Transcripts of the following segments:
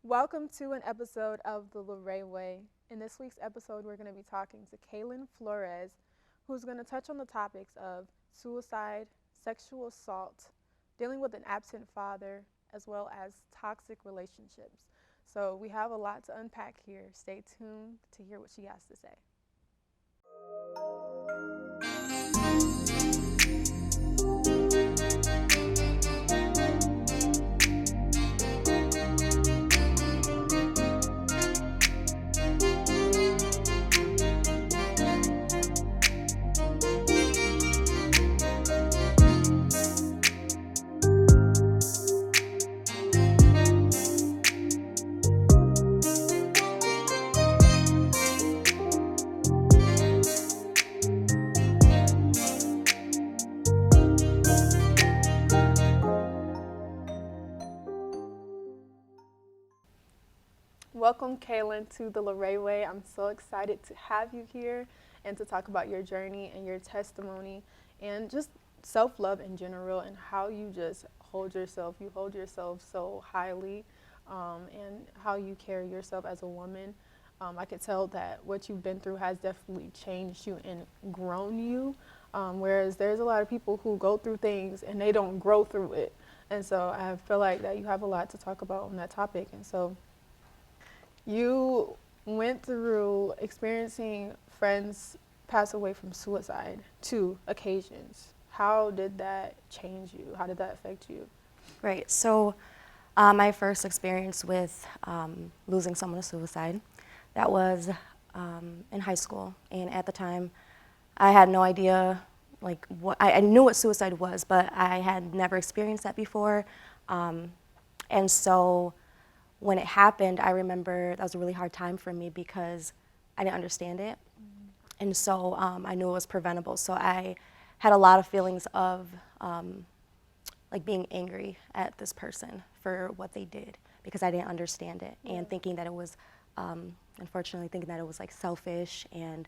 Welcome to an episode of the Larae Way. In this week's episode, we're going to be talking to Kaelyn Flores, who's going to touch on the topics of suicide, sexual assault, dealing with an absent father, as well as toxic relationships. So we have a lot to unpack here. Stay tuned to hear what she has to say. Welcome, Kaelyn, to the Larae Way. I'm so excited to have you here and to talk about your journey and your testimony and just self-love in general and how you just hold yourself. You hold yourself so highly and how you carry yourself as a woman. I could tell that what you've been through has definitely changed you and grown you, whereas there's a lot of people who go through things and they don't grow through it. And so I feel like that you have a lot to talk about on that topic. And so you went through experiencing friends pass away from suicide 2 occasions. How did that change you? How did that affect you? Right. So my first experience with losing someone to suicide, that was in high school. And at the time, I had no idea, like, what I knew what suicide was, but I had never experienced that before. And so when it happened, I remember that was a really hard time for me because I didn't understand it. And so I knew it was preventable. So I had a lot of feelings of like being angry at this person for what they did because I didn't understand it, and thinking that it was, unfortunately, thinking that it was like selfish, and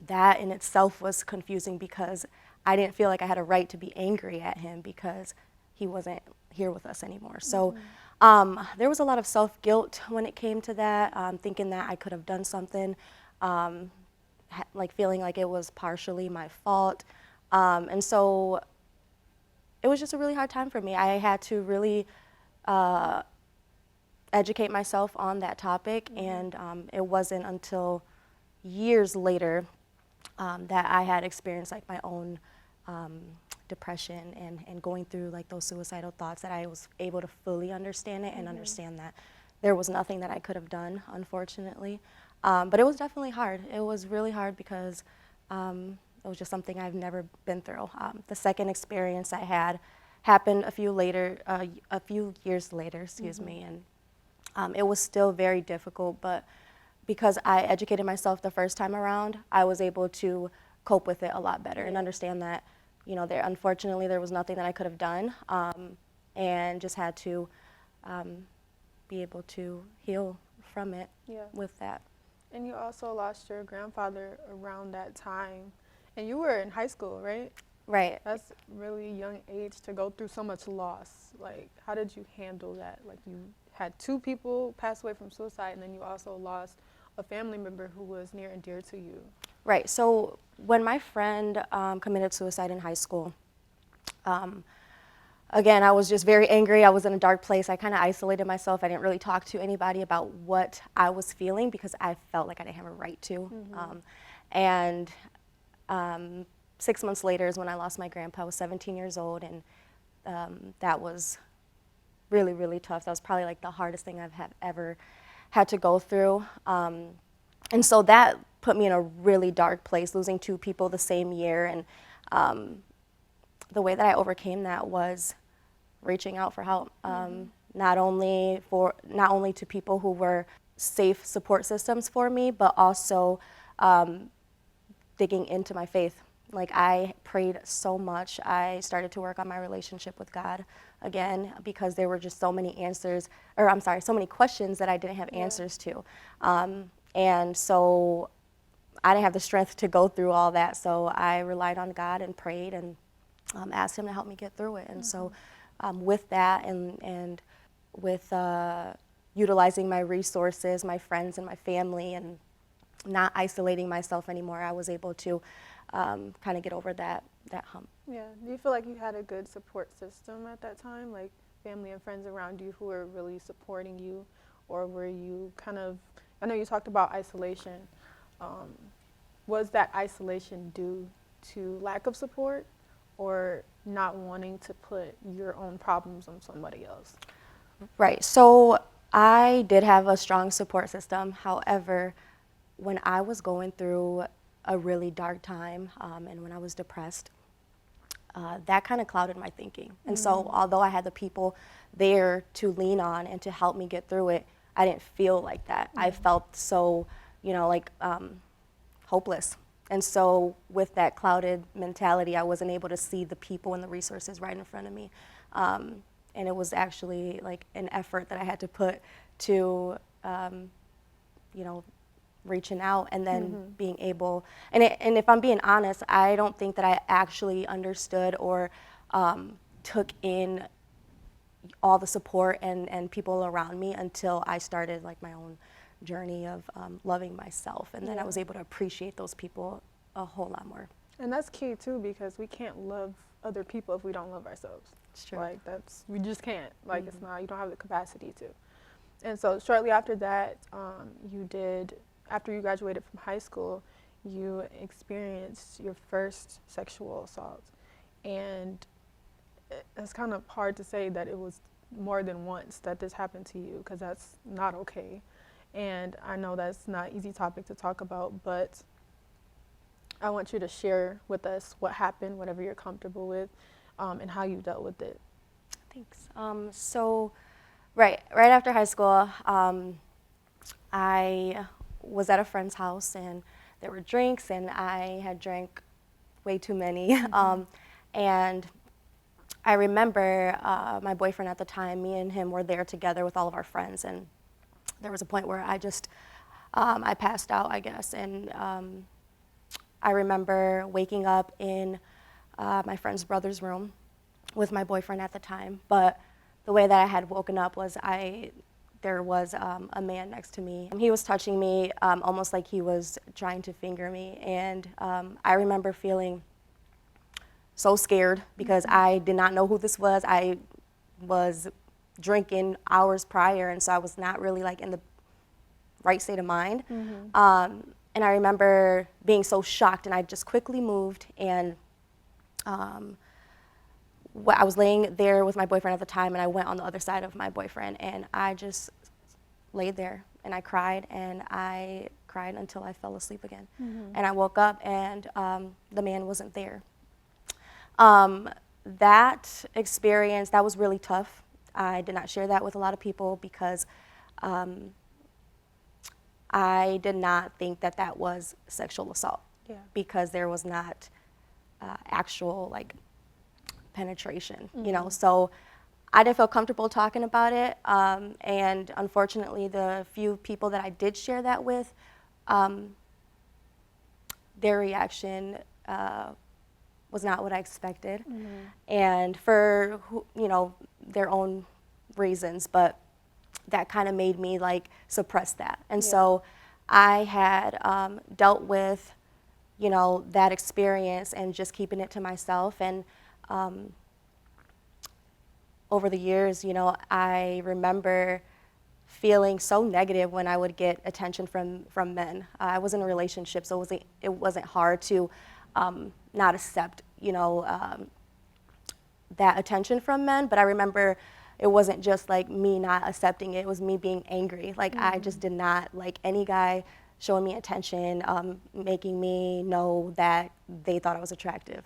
that in itself was confusing because I didn't feel like I had a right to be angry at him because he wasn't here with us anymore. So there was a lot of self-guilt when it came to that, thinking that I could have done something, like feeling like it was partially my fault. And so it was just a really hard time for me. I had to really educate myself on that topic, and it wasn't until years later that I had experienced like my own depression and going through like those suicidal thoughts, that I was able to fully understand it and understand that there was nothing that I could have done, unfortunately. But it was definitely hard. It was really hard because it was just something I've never been through. The second experience I had happened a few years later, excuse me, and it was still very difficult, but because I educated myself the first time around, I was able to cope with it a lot better and understand that, you know, unfortunately there was nothing that I could have done, and just had to be able to heal from it with that. And you also lost your grandfather around that time. And you were in high school, right? Right. That's really young age to go through so much loss. Like, how did you handle that? Like, you had 2 people pass away from suicide, and then you also lost a family member who was near and dear to you. Right. So when my friend committed suicide in high school, again, I was just very angry. I was in a dark place. I kind of isolated myself. I didn't really talk to anybody about what I was feeling because I felt like I didn't have a right to. And 6 months later is when I lost my grandpa. I was 17 years old, and that was really, really tough. That was probably like the hardest thing I've ever had to go through. And so that put me in a really dark place, losing 2 people the same year. And the way that I overcame that was reaching out for help, not only to people who were safe support systems for me, but also digging into my faith. Like, I prayed so much. I started to work on my relationship with God again because there were just so many so many questions that I didn't have answers to. And so I didn't have the strength to go through all that, so I relied on God and prayed and asked him to help me get through it. And so with that and with utilizing my resources, my friends and my family, and not isolating myself anymore, I was able to kind of get over that hump. Yeah. Do you feel like you had a good support system at that time, like family and friends around you who were really supporting you, or were you kind of? I know you talked about isolation. Was that isolation due to lack of support, or not wanting to put your own problems on somebody else? Right. So I did have a strong support system. However, when I was going through a really dark time and when I was depressed, that kind of clouded my thinking. And so although I had the people there to lean on and to help me get through it, I didn't feel like that. I felt so, like hopeless. And so with that clouded mentality, I wasn't able to see the people and the resources right in front of me. And it was actually like an effort that I had to put to, reaching out and then being able, and if I'm being honest, I don't think that I actually understood or took in all the support and people around me until I started like my own journey of loving myself. And then I was able to appreciate those people a whole lot more. And that's key too, because we can't love other people if we don't love ourselves. It's true. Like we just can't. Like it's not. You don't have the capacity to. And so shortly after that, after you graduated from high school, you experienced your first sexual assault, and it's kind of hard to say that it was more than once that this happened to you, because that's not okay. And I know that's not an easy topic to talk about, but I want you to share with us what happened, whatever you're comfortable with, and how you dealt with it. Thanks. So right after high school, I was at a friend's house and there were drinks and I had drank way too many. And I remember my boyfriend at the time, me and him were there together with all of our friends, and there was a point where I passed out, I guess, and I remember waking up in my friend's brother's room with my boyfriend at the time, but the way that I had woken up was there was a man next to me. He was touching me almost like he was trying to finger me, and I remember feeling so scared because I did not know who this was. I was drinking hours prior, and so I was not really like in the right state of mind. And I remember being so shocked, and I just quickly moved, and I was laying there with my boyfriend at the time, and I went on the other side of my boyfriend, and I just laid there, and I cried until I fell asleep again. And I woke up, and the man wasn't there. That experience, that was really tough. I did not share that with a lot of people because I did not think that that was sexual assault, because there was not actual like penetration, so I didn't feel comfortable talking about it, and unfortunately the few people that I did share that with, their reaction was not what I expected, and for their own reasons, but that kind of made me like suppress that. And so I had dealt with that experience and just keeping it to myself, and over the years, I remember feeling so negative when I would get attention from men. I was in a relationship, so it wasn't hard to not accept that attention from men, but I remember it wasn't just like me not accepting it, it was me being angry. Like I just did not like any guy showing me attention, making me know that they thought I was attractive.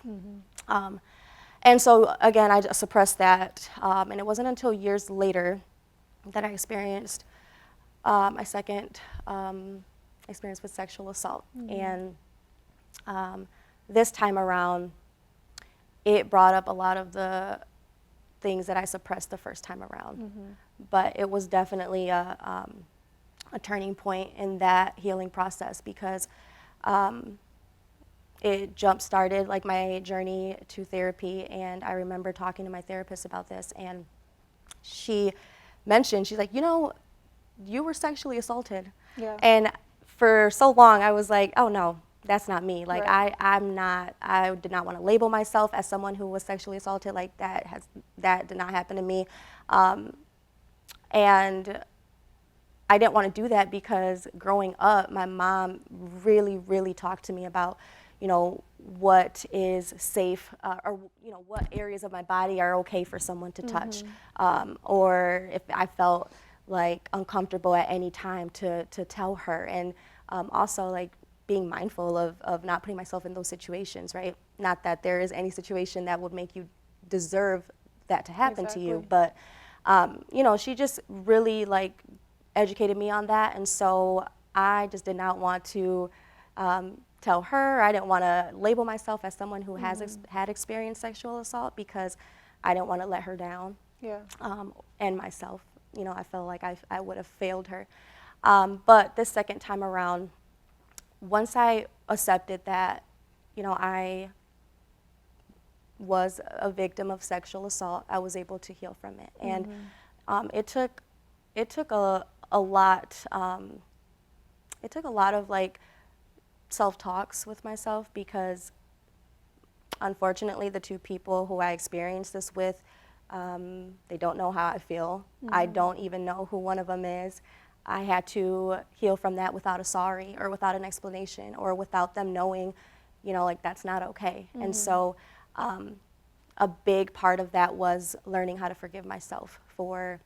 And so again, I just suppressed that, and it wasn't until years later that I experienced my second experience with sexual assault. And this time around, it brought up a lot of the things that I suppressed the first time around. But it was definitely a turning point in that healing process, because it jump-started like my journey to therapy. And I remember talking to my therapist about this, and she mentioned, she's like, you were sexually assaulted. Yeah. And for so long, I was like, oh no, that's not me. Like Right. I did not want to label myself as someone who was sexually assaulted. Like that did not happen to me. And I didn't want to do that because growing up, my mom really, really talked to me about, what is safe, or what areas of my body are okay for someone to touch, or if I felt like uncomfortable at any time to tell her, and also like being mindful of not putting myself in those situations, right? Not that there is any situation that would make you deserve that to happen to you, Exactly. but she just really like educated me on that, and so I just did not want to tell her. I didn't want to label myself as someone who has had experienced sexual assault because I didn't want to let her down, Yeah. and myself. I felt like I would have failed her. But this second time around, once I accepted that, I was a victim of sexual assault, I was able to heal from it, and it took a lot. It took a lot of like self-talks with myself because unfortunately the two people who I experienced this with, they don't know how I feel. I don't even know who one of them is. I had to heal from that without a sorry or without an explanation or without them knowing, like that's not okay. And so a big part of that was learning how to forgive myself for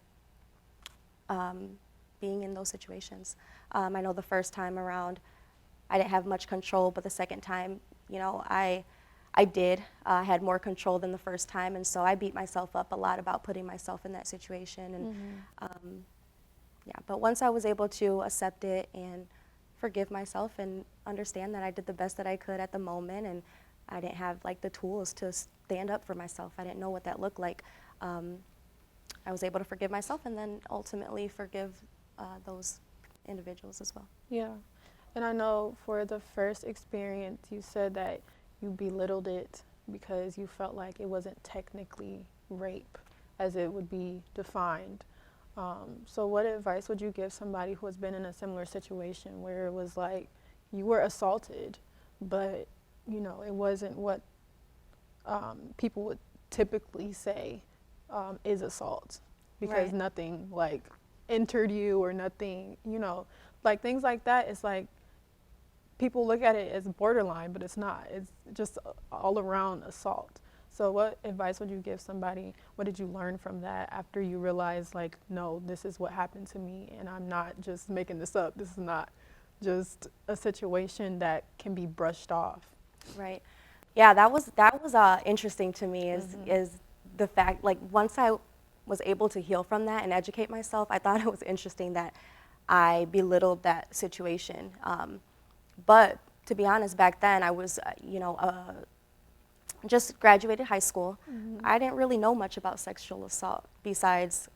being in those situations. I know the first time around, I didn't have much control, but the second time, I did. I had more control than the first time, and so I beat myself up a lot about putting myself in that situation. And yeah, but once I was able to accept it and forgive myself and understand that I did the best that I could at the moment, and I didn't have like the tools to stand up for myself. I didn't know what that looked like. I was able to forgive myself and then ultimately forgive those individuals as well. Yeah. And I know for the first experience, you said that you belittled it because you felt like it wasn't technically rape as it would be defined. So what advice would you give somebody who has been in a similar situation where it was like you were assaulted, but it wasn't what people would typically say is assault because Right. nothing like entered you or nothing, like things like that. It's like people look at it as borderline, but it's not. It's just all around assault. So what advice would you give somebody? What did you learn from that after you realized like, no, this is what happened to me and I'm not just making this up. This is not just a situation that can be brushed off. Right. Yeah, that was interesting to me is the fact, like once I was able to heal from that and educate myself, I thought it was interesting that I belittled that situation. But to be honest, back then I was, just graduated high school. I didn't really know much about sexual assault besides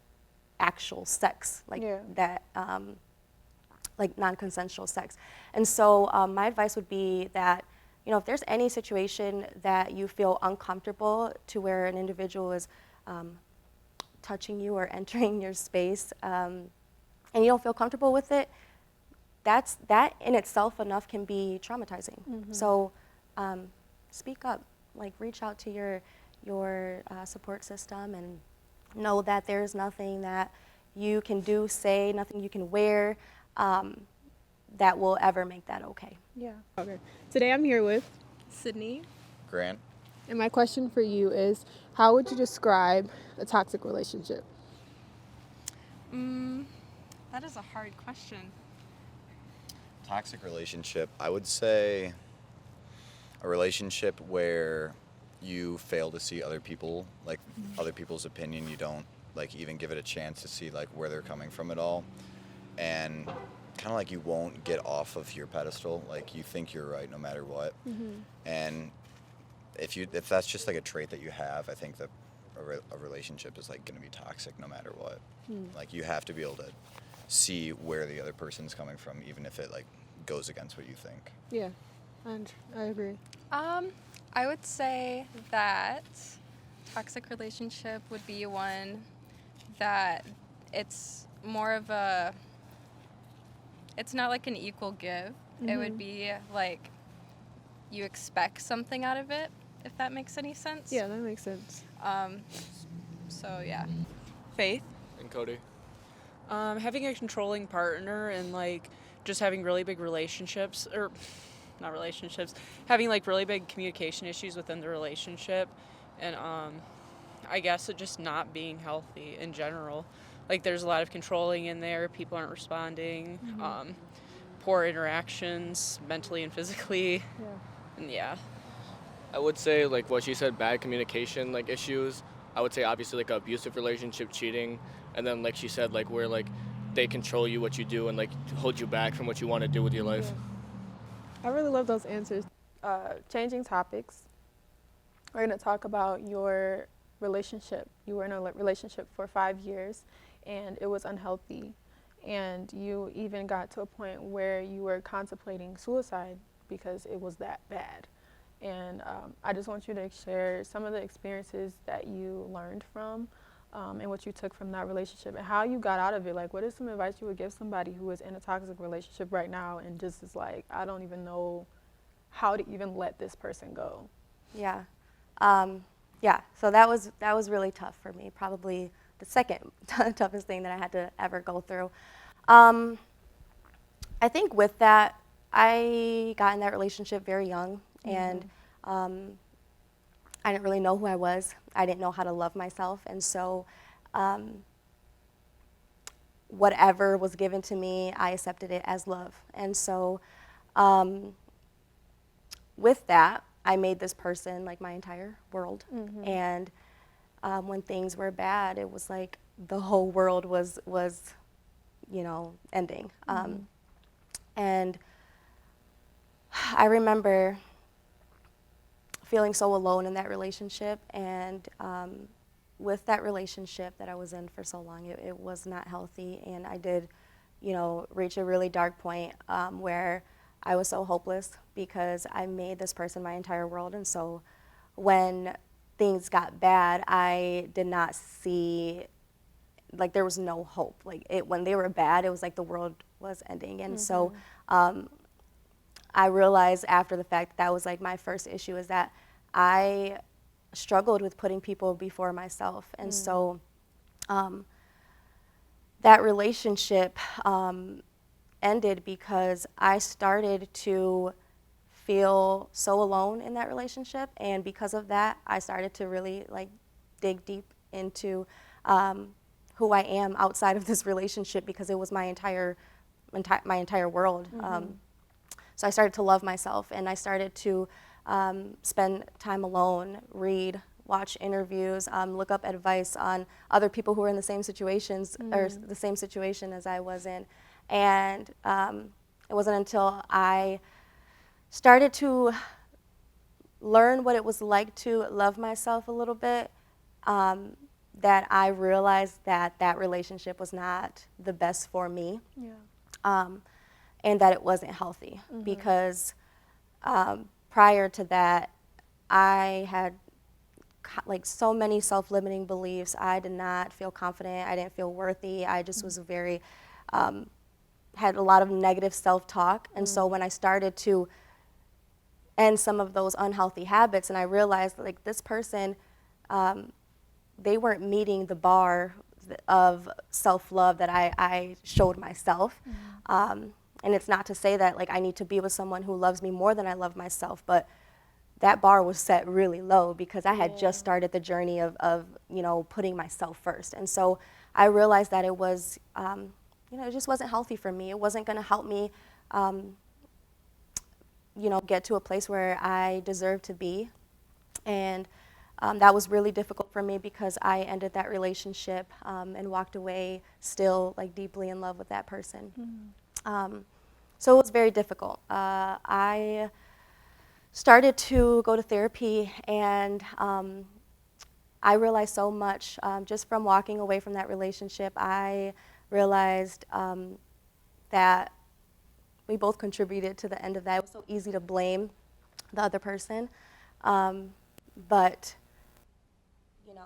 actual sex, like Yeah. that, like non-consensual sex. And so my advice would be that, if there's any situation that you feel uncomfortable to where an individual is touching you or entering your space, and you don't feel comfortable with it, that in itself enough can be traumatizing. So speak up, like reach out to your support system and know that there's nothing that you can do, say, nothing you can wear that will ever make that okay. Yeah. Okay. Today I'm here with Sydney. Grant. and my question for you is, how would you describe a toxic relationship? That is a hard question. Toxic relationship. I would say a relationship where you fail to see other people, like other people's opinion. You don't like even give it a chance to see like where they're coming from at all. And kind of like you won't get off of your pedestal. Like you think you're right no matter what. And if that's just like a trait that you have, I think that a relationship is like going to be toxic no matter what. Like you have to be able to see where the other person's coming from, even if it like goes against what you think. Yeah, and I agree. I would say that toxic relationship would be one that it's more of a, it's not like an equal give. It would be like you expect something out of it, if that makes any sense. Yeah, that makes sense. So yeah. Faith. And Cody. Having a controlling partner and like just having really big relationships, or not relationships, having like really big communication issues within the relationship, and I guess it just not being healthy in general. Like there's a lot of controlling in there. People aren't responding. Poor interactions, mentally and physically. Yeah. And yeah. I would say like what she said, bad communication like issues. I would say obviously like an abusive relationship, cheating, and then like she said like where like they control you, what you do, and like hold you back from what you want to do with your life. I really love those answers. Changing topics. We're going to talk about your relationship. You were in a relationship for 5 years, and it was unhealthy. And you even got to a point where you were contemplating suicide because it was that bad. And I just want you to share some of the experiences that you learned from and what you took from that relationship and how you got out of it. Like, what is some advice you would give somebody who is in a toxic relationship right now and just is like, I don't even know how to even let this person go? Yeah. So that was really tough for me. Probably the second toughest thing that I had to ever go through. I think with that, I got in that relationship very young, and I didn't really know who I was. I didn't know how to love myself, and so whatever was given to me, I accepted it as love. And so with that, I made this person like my entire world. And when things were bad, it was like the whole world was ending. And I remember feeling so alone in that relationship, and with that relationship that I was in for so long, it was not healthy, and I did, reach a really dark point where I was so hopeless because I made this person my entire world, and so when things got bad, I did not see, like there was no hope. Like when they were bad, it was like the world was ending, and so I realized after the fact that was like my first issue, is that I struggled with putting people before myself. And so that relationship ended because I started to feel so alone in that relationship. And because of that, I started to really like dig deep into who I am outside of this relationship, because it was my entire world. So I started to love myself, and I started to spend time alone, read, watch interviews, look up advice on other people who were in the same situations or the same situation as I was in. And it wasn't until I started to learn what it was like to love myself a little bit that I realized that that relationship was not the best for me. And that it wasn't healthy, because prior to that, I had like so many self-limiting beliefs. I did not feel confident. I didn't feel worthy. I just was very, had a lot of negative self-talk. And so when I started to end some of those unhealthy habits, and I realized that, like, this person, they weren't meeting the bar of self-love that I showed myself. And it's not to say that like I need to be with someone who loves me more than I love myself, but that bar was set really low because I had just started the journey of putting myself first. And so I realized that it was, it just wasn't healthy for me. It wasn't going to help me, get to a place where I deserve to be. And that was really difficult for me because I ended that relationship and walked away still like deeply in love with that person. So it was very difficult. I started to go to therapy, and I realized so much just from walking away from that relationship. I realized that we both contributed to the end of that. It was so easy to blame the other person, but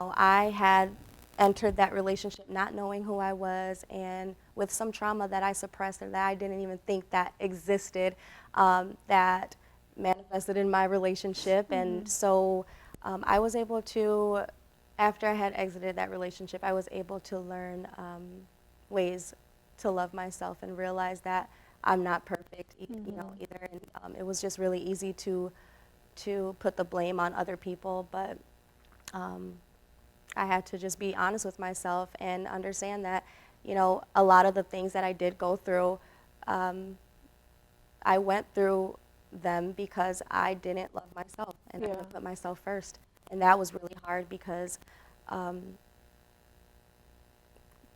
I had entered that relationship not knowing who I was and with some trauma that I suppressed or that I didn't even think that existed, that manifested in my relationship. And so I was able to, after I had exited that relationship, I was able to learn ways to love myself and realize that I'm not perfect, you know, either. And it was just really easy to put the blame on other people, but I had to just be honest with myself and understand that, you know, a lot of the things that I did go through, I went through them because I didn't love myself and I didn't put myself first. And that was really hard because,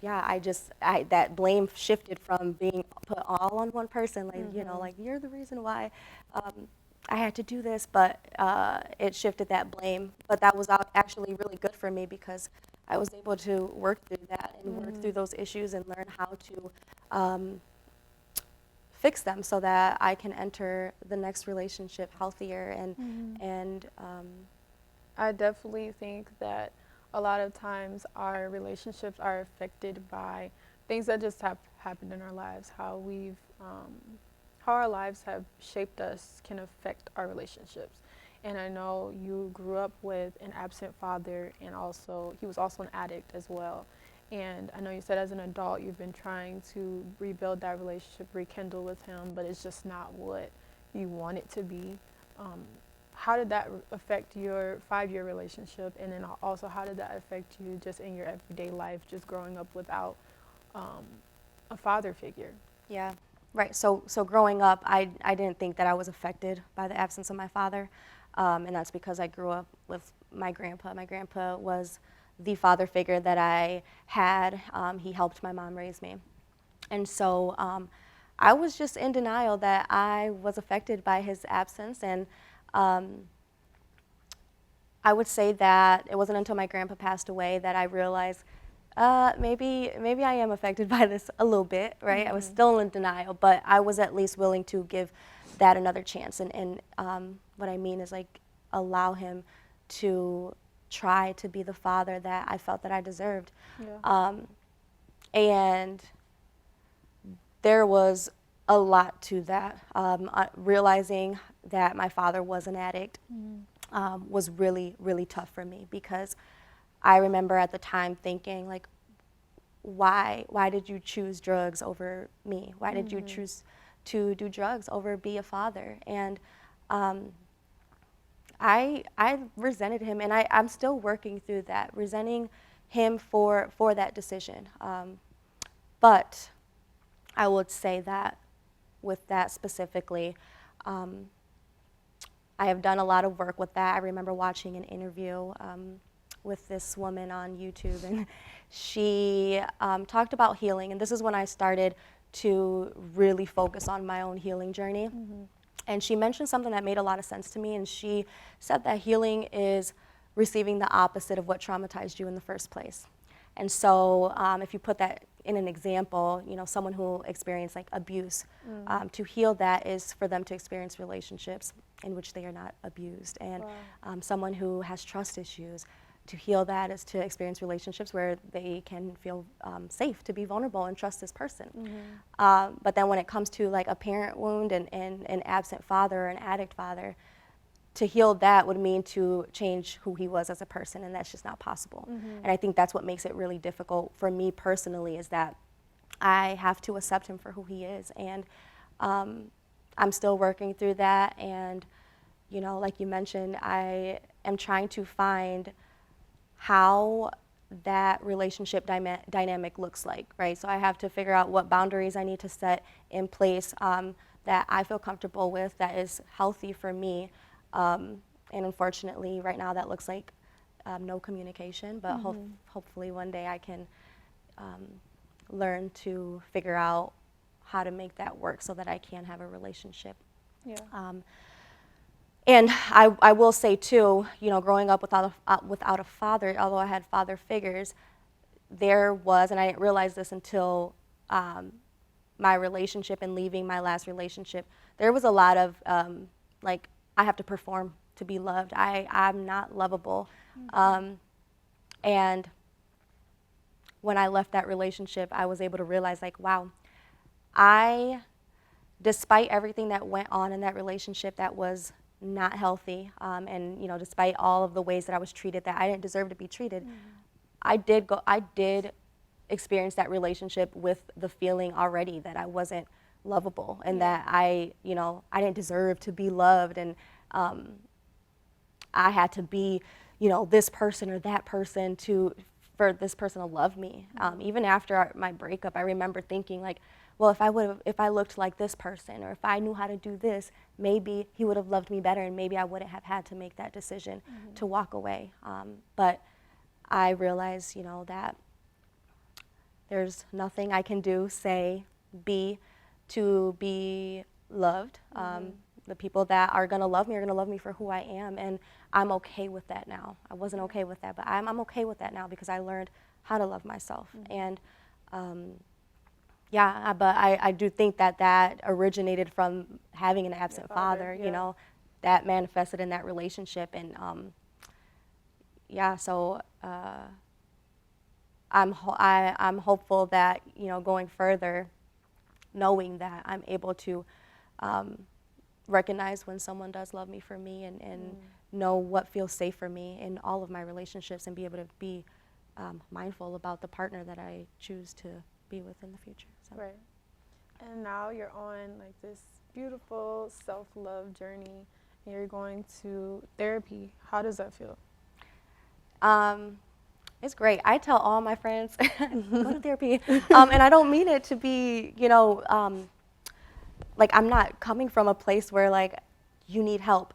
that blame shifted from being put all on one person, like, you know, like, you're the reason why I had to do this, but it shifted that blame. But that was actually really good for me because I was able to work through that and work through those issues and learn how to fix them so that I can enter the next relationship healthier and I definitely think that a lot of times our relationships are affected by things that just have happened in our lives. How our lives have shaped us can affect our relationships. And I know you grew up with an absent father, and also he was also an addict as well. And I know you said as an adult you've been trying to rebuild that relationship, rekindle with him, but it's just not what you want it to be. How did that affect your 5-year relationship? And then also, how did that affect you just in your everyday life, just growing up without a father figure? Yeah, right. So growing up, I didn't think that I was affected by the absence of my father, and that's because I grew up with my grandpa. My grandpa was the father figure that I had. He helped my mom raise me. And so I was just in denial that I was affected by his absence. And I would say that it wasn't until my grandpa passed away that I realized maybe I am affected by this a little bit, right? I was still in denial, but I was at least willing to give that another chance. And what I mean is, like, allow him to try to be the father that I felt that I deserved. Yeah. And there was a lot to that. Realizing that my father was an addict was really, really tough for me, because I remember at the time thinking, like, why did you choose drugs over me? Why did you choose to do drugs over be a father? And I resented him, and I'm still working through that, resenting him for that decision. But I would say that with that specifically, I have done a lot of work with that. I remember watching an interview with this woman on YouTube, and she talked about healing, and this is when I started to really focus on my own healing journey. And she mentioned something that made a lot of sense to me, and she said that healing is receiving the opposite of what traumatized you in the first place. And so if you put that in an example, you know, someone who experienced like abuse, to heal that is for them to experience relationships in which they are not abused. And someone who has trust issues, to heal that is to experience relationships where they can feel safe to be vulnerable and trust this person. But then when it comes to like a parent wound and an absent father or an addict father, to heal that would mean to change who he was as a person, and that's just not possible. And I think that's what makes it really difficult for me personally, is that I have to accept him for who he is. And I'm still working through that. And, you know, like you mentioned, I am trying to find how that relationship dynamic looks like, right? So I have to figure out what boundaries I need to set in place that I feel comfortable with, that is healthy for me. And unfortunately, right now that looks like no communication, but hopefully one day I can learn to figure out how to make that work so that I can have a relationship. Yeah. And I will say too, you know, growing up without a father, although I had father figures, there was, and I didn't realize this until my relationship and leaving my last relationship, there was a lot of like, I have to perform to be loved. I'm not lovable. And when I left that relationship, I was able to realize, like, wow, despite everything that went on in that relationship that was not healthy, and, you know, despite all of the ways that I was treated that I didn't deserve to be treated, I did experience that relationship with the feeling already that I wasn't lovable, and that I didn't deserve to be loved, and I had to be, you know, this person or that person for this person to love me. Even after my breakup, I remember thinking, like, well, if I looked like this person, or if I knew how to do this, maybe he would have loved me better, and maybe I wouldn't have had to make that decision to walk away. But I realized, you know, that there's nothing I can do, say, be to be loved. The people that are gonna love me for who I am, and I'm okay with that now. I wasn't okay with that, but I'm okay with that now because I learned how to love myself. And but I do think that originated from having an absent father, you know, that manifested in that relationship. And so I'm hopeful that, you know, going further, knowing that I'm able to recognize when someone does love me for me, and know what feels safe for me in all of my relationships, and be able to be mindful about the partner that I choose to be with in the future. So. Right. And now you're on like this beautiful self-love journey, and you're going to therapy. How does that feel? It's great. I tell all my friends, go to therapy. And I don't mean it to be, you know, like, I'm not coming from a place where, like, you need help.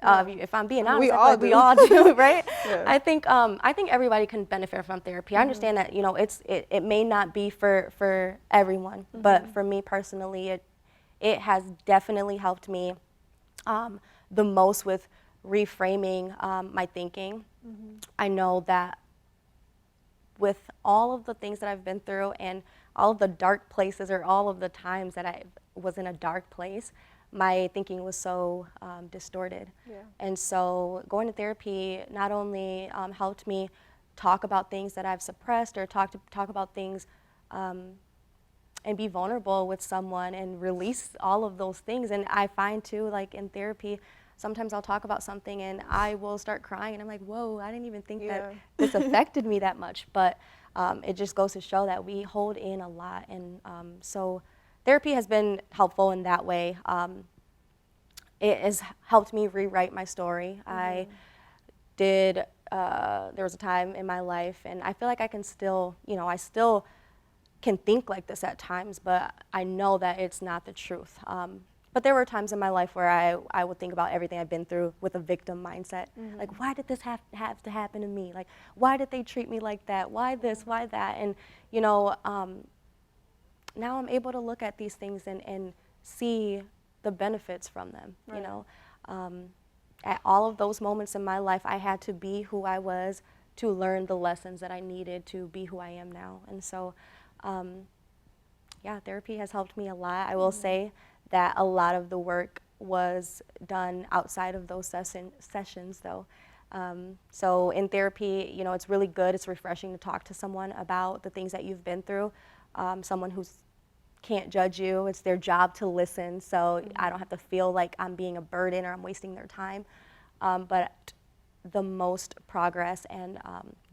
If I'm being honest, we all do, right? Yeah. I think everybody can benefit from therapy. I understand that, you know, it may not be for everyone, but for me personally, it has definitely helped me the most with reframing my thinking. I know that with all of the things that I've been through, and all of the dark places, or all of the times that I was in a dark place, my thinking was so distorted. Yeah. And so going to therapy not only helped me talk about things that I've suppressed, or talk about things and be vulnerable with someone and release all of those things. And I find too, like, in therapy, sometimes I'll talk about something and I will start crying, and I'm like, whoa, I didn't even think that this affected me that much. But it just goes to show that we hold in a lot. And so therapy has been helpful in that way. It has helped me rewrite my story. I did, there was a time in my life, and I feel like I can still, you know, I still can think like this at times, but I know that it's not the truth. But there were times in my life where I would think about everything I've been through with a victim mindset. Like, why did this have to happen to me? Like, why did they treat me like that? Why this, why that? And, you know, now I'm able to look at these things and see the benefits from them, you know. At all of those moments in my life, I had to be who I was to learn the lessons that I needed to be who I am now. And so, therapy has helped me a lot. I will say that a lot of the work was done outside of those sessions, though. So in therapy, you know, it's really good. It's refreshing to talk to someone about the things that you've been through, someone who can't judge you. It's their job to listen, so I don't have to feel like I'm being a burden or I'm wasting their time. But the most progress and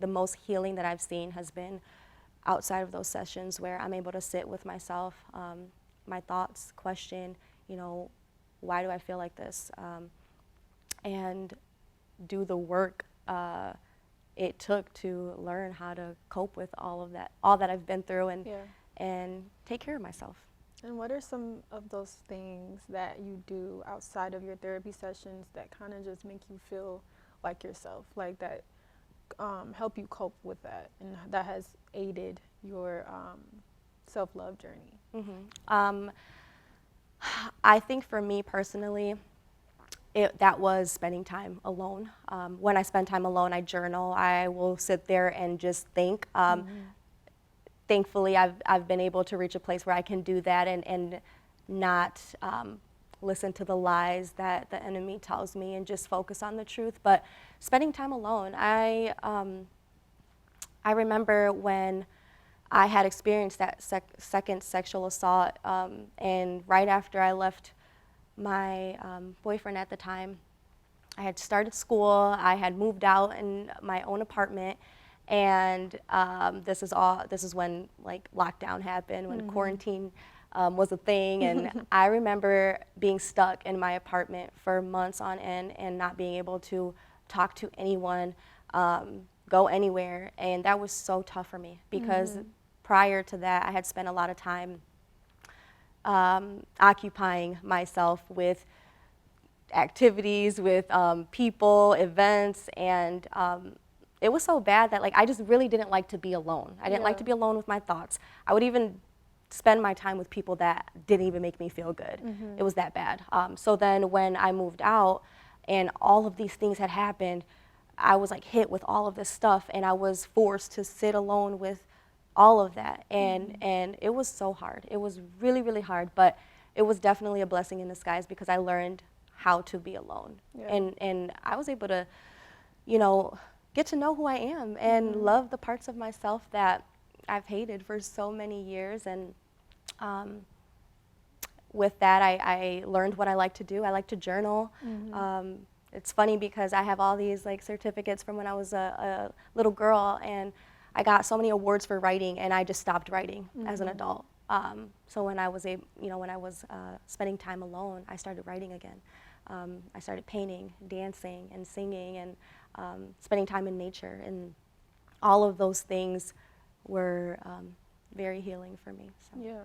the most healing that I've seen has been outside of those sessions, where I'm able to sit with myself, my thoughts, question, you know, why do I feel like this? And do the work it took to learn how to cope with all that I've been through, and take care of myself. And what are some of those things that you do outside of your therapy sessions that kind of just make you feel like yourself, like that help you cope with that, and that has aided your self-love journey? I think for me personally, that was spending time alone. When I spend time alone, I journal. I will sit there and just think. Thankfully, I've been able to reach a place where I can do that and not listen to the lies that the enemy tells me, and just focus on the truth. But spending time alone, I remember when I had experienced that second sexual assault, and right after I left my boyfriend at the time, I had started school, I had moved out in my own apartment, and this is when like lockdown happened, when quarantine was a thing, and I remember being stuck in my apartment for months on end and not being able to talk to anyone, go anywhere, and that was so tough for me because prior to that I had spent a lot of time occupying myself with activities, with people, events, and it was so bad that like I just really didn't like to be alone. I didn't like to be alone with my thoughts. I would even spend my time with people that didn't even make me feel good. It was that bad. So then when I moved out and all of these things had happened, I was like hit with all of this stuff, and I was forced to sit alone with all of that, and it was so hard. It was really, really hard, but it was definitely a blessing in disguise because I learned how to be alone, and I was able to, you know, get to know who I am and love the parts of myself that I've hated for so many years. And with that, I learned what I like to do. I like to journal. It's funny because I have all these like certificates from when I was a little girl, and I got so many awards for writing, and I just stopped writing as an adult. So when I was spending time alone, I started writing again. I started painting, dancing, and singing, and spending time in nature, and all of those things were very healing for me. So. Yeah,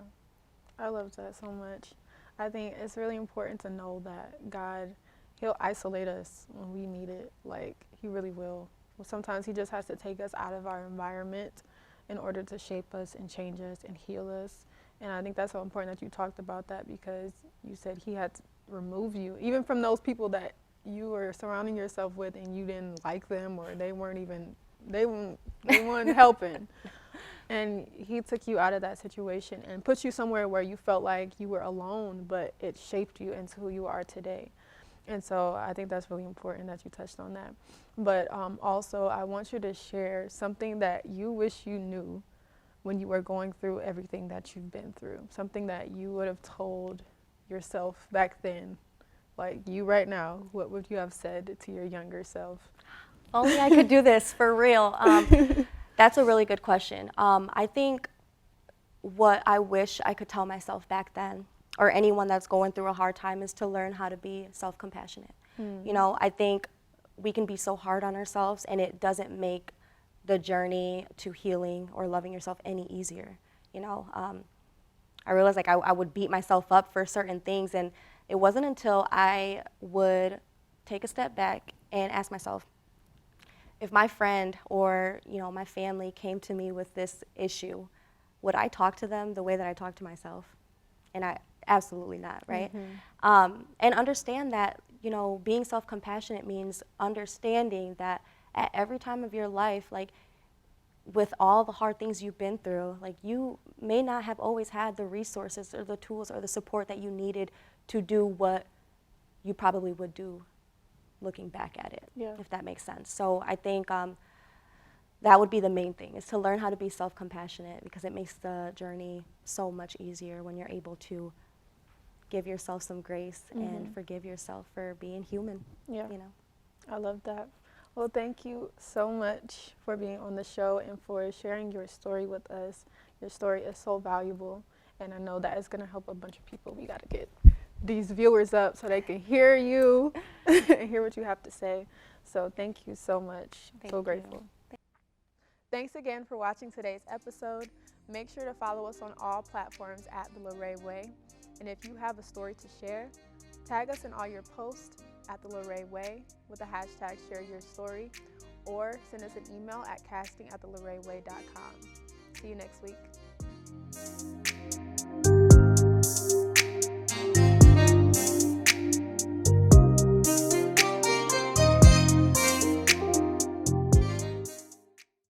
I love that so much. I think it's really important to know that God, He'll isolate us when we need it. Like, He really will. Sometimes He just has to take us out of our environment in order to shape us and change us and heal us. And I think that's so important that you talked about that, because you said He had to remove you, even from those people that you were surrounding yourself with and you didn't like them, or they weren't helping. And He took you out of that situation and put you somewhere where you felt like you were alone, but it shaped you into who you are today. And so I think that's really important that you touched on that. But also, I want you to share something that you wish you knew when you were going through everything that you've been through, something that you would have told yourself back then. Like you right now, what would you have said to your younger self? Only I could do this for real. That's a really good question. I think what I wish I could tell myself back then, or anyone that's going through a hard time, is to learn how to be self-compassionate. You know, I think we can be so hard on ourselves, and it doesn't make the journey to healing or loving yourself any easier. You know, I realized like I would beat myself up for certain things, and it wasn't until I would take a step back and ask myself, if my friend or, you know, my family came to me with this issue, would I talk to them the way that I talk to myself? And I absolutely not, right? And understand that, you know, being self-compassionate means understanding that at every time of your life, like with all the hard things you've been through, like you may not have always had the resources or the tools or the support that you needed to do what you probably would do looking back at it, if that makes sense. So I think that would be the main thing, is to learn how to be self-compassionate, because it makes the journey so much easier when you're able to give yourself some grace and forgive yourself for being human. Yeah, you know. I love that. Well, thank you so much for being on the show and for sharing your story with us. Your story is so valuable, and I know that it's going to help a bunch of people. We got to get these viewers up so they can hear you and hear what you have to say. So thank you so much. So grateful. Thanks again for watching today's episode. Make sure to follow us on all platforms at the Larae Way. And if you have a story to share, tag us in all your posts at the Larae Way with the hashtag #ShareYourStory, or send us an email at casting@thelaraeway.com. See you next week.